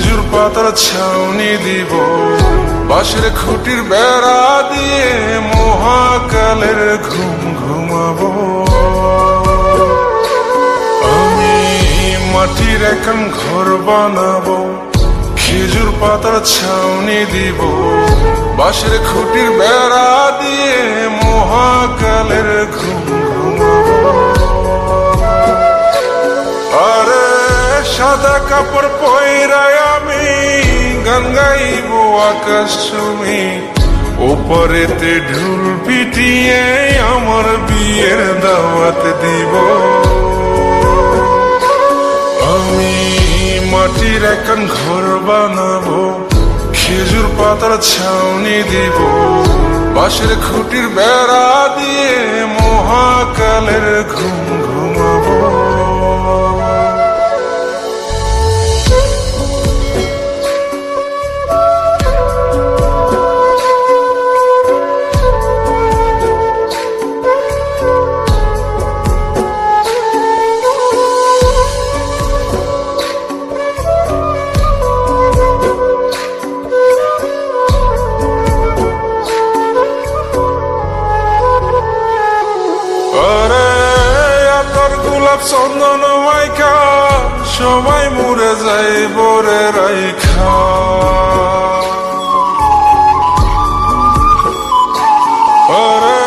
খেজুর পাতার ছাউনি দিব, বাঁশের খুঁটির বেড়া দিয়ে মহাকালের ঘুম ঘুমাবো। আমি মাটির এখন ঘর বানাবো, খেজুর পাতার ছাউনি দিব, বাঁশের খুঁটির বেড়া দিয়ে মহাকালের ঘুম ঘুমাবো। আরে সাদা কাপড় পয়রায় আমি গান গাইব আকাশ চুমি, ওপরেতে ঢোল পিটিয়ে আমার বিয়ের দাওয়াত দিব। আমি মাটির এখন ঘর বানাবো, খেজুর পাতার ছাউনি দিব, বাঁশের খুঁটির বেড়া দিয়ে মহাকালের ঘুম ঘুমাবো। চন্দন মাইখা সবাই মরে যায় বরে রাইখা, আরে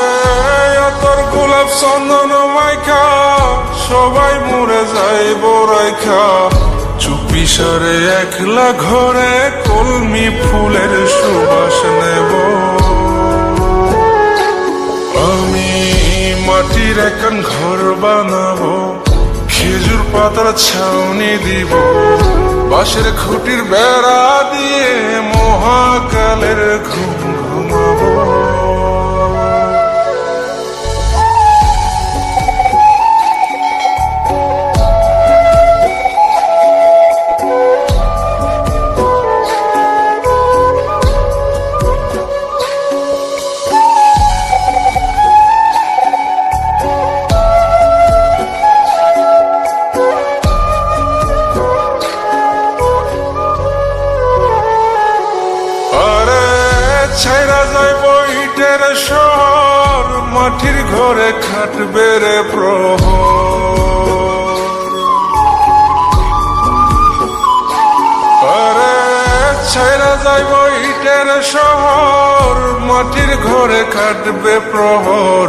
তোর গোলাপ চন্দন মাইখা সবাই মরে যায় বরাইখা, চুপি সরে একলা ঘরে কলমি ফুলের সুবাস নেব। আমি মাটির এখন ঘর বানাবো, খেজুর পাতার ছাউনি দিব, বাঁশের খুঁটির বেড়া দিয়ে মহাকালের ঘুম ঘুমাবো। ছাইরা যাইব ইটের শহর, মাটির ঘরে খাটবে রে প্রহর। আরে ছাইরা যাইব ইটের শহর, মাটির ঘরে খাটবে প্রহর।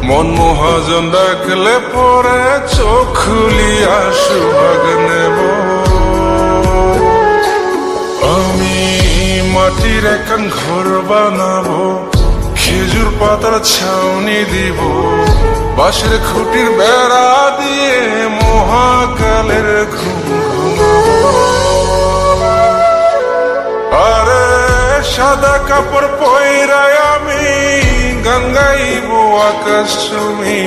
মন মহাজন ডাকলে পরে চোখ খুলিয়া সুভাগ নেব। আমি মাটির এখন ঘর বানাবো, খেজুর পাতার ছাউনি দিব, বাঁশের খুঁটির বেড়া দিয়ে মহাকালের ঘুম ঘুমাবো। আরে সাদা কাপড় পয়রায় আমি গান গাইব আকাশ চুমি,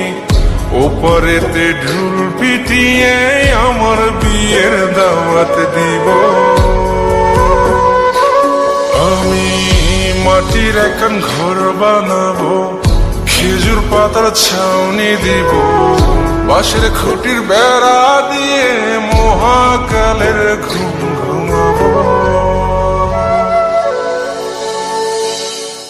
ওপরেতে ঢোল পিটিয়ে আমার বিয়ের দাওয়াত দিব। আমি মাটির এখন ঘর বানাবো, খেজুর পাতার ছাউনি দিব, বাঁশের খুঁটির বেড়া দিয়ে মহাকালের ঘুম